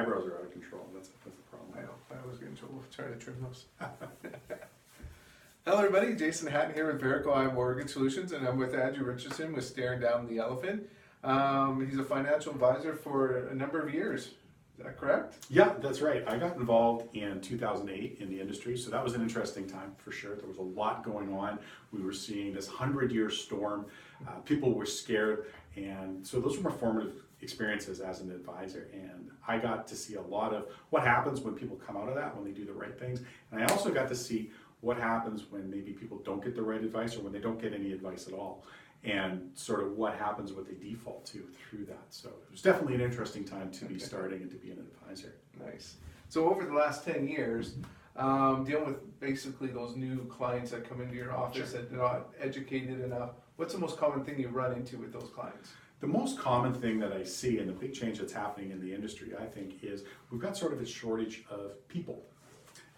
eyebrows are out of control. That's the problem. I know. I always get in trouble trying to trim those. Hello, everybody. Jason Hatton here with Verico Eye Mortgage Solutions, and I'm with Andrew Richardson with Staring Down the Elephant. He's a financial advisor for a number of years. Is that correct? Yeah, that's right. I got involved in 2008 in the industry, so that was an interesting time for sure. There was a lot going on. We were seeing this 100-year storm. People were scared, and so those were my formative experiences as an advisor. And I got to see a lot of what happens when people come out of that, when they do the right things. And I also got to see what happens when maybe people don't get the right advice or when they don't get any advice at all, and sort of what happens, what they default to through that. So it was definitely an interesting time to be starting and to be an advisor. Nice. So over the last 10 years, dealing with basically those new clients that come into your office that are not educated enough, what's the most common thing you run into with those clients? The most common thing that I see, and the big change that's happening in the industry, I think, is we've got sort of a shortage of people.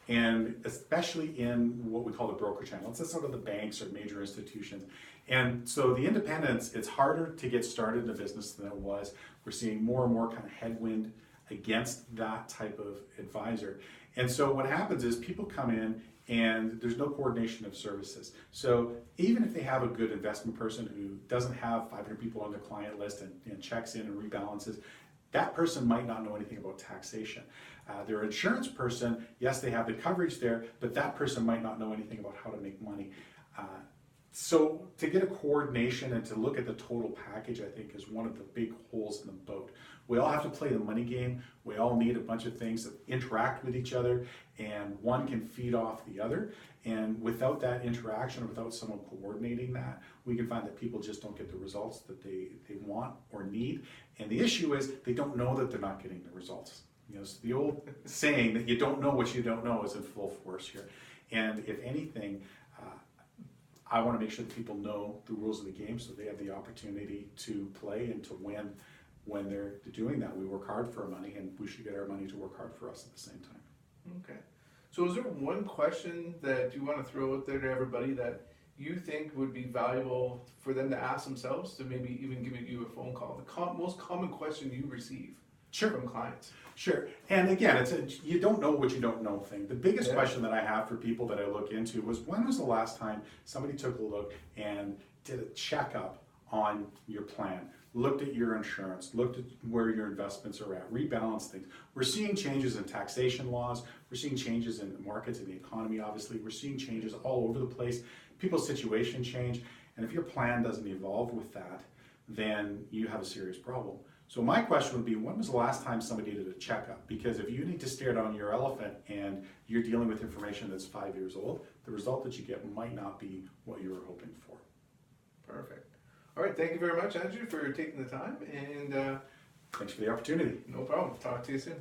And especially in what we call the broker channel. It's sort of the banks or major institutions. And so the independents, it's harder to get started in a business than it was. We're seeing more and more kind of headwind against that type of advisor. And so what happens is people come in and there's no coordination of services. So even if they have a good investment person who doesn't have 500 people on their client list and checks in and rebalances, that person might not know anything about taxation. Their insurance person, yes, they have the coverage there, but that person might not know anything about how to make money. So to get a coordination and to look at the total package, I think, is one of the big holes in the boat. We all have to play the money game. We all need a bunch of things that interact with each other, and one can feed off the other. And without that interaction, or without someone coordinating that, we can find that people just don't get the results that they want or need. And the issue is they don't know that they're not getting the results. You know, so the old saying that you don't know what you don't know is in full force here. And if anything, I want to make sure that people know the rules of the game so they have the opportunity to play and to win when they're doing that. We work hard for our money, and we should get our money to work hard for us at the same time. Okay. So is there one question that you want to throw out there to everybody that you think would be valuable for them to ask themselves, to maybe even give you a phone call? The most common question you receive from clients. Sure. And again, it's you don't know what you don't know thing. The biggest question that I have for people that I look into was, when was the last time somebody took a look and did a checkup on your plan, looked at your insurance, looked at where your investments are at, rebalanced things? We're seeing changes in taxation laws. We're seeing changes in the markets and the economy, obviously. We're seeing changes all over the place. People's situation change. And if your plan doesn't evolve with that, then you have a serious problem. So my question would be, when was the last time somebody did a checkup? Because if you need to stare down your elephant and you're dealing with information that's 5 years old, the result that you get might not be what you were hoping for. Perfect. All right, thank you very much, Andrew, for taking the time, and thanks for the opportunity. No problem. Talk to you soon.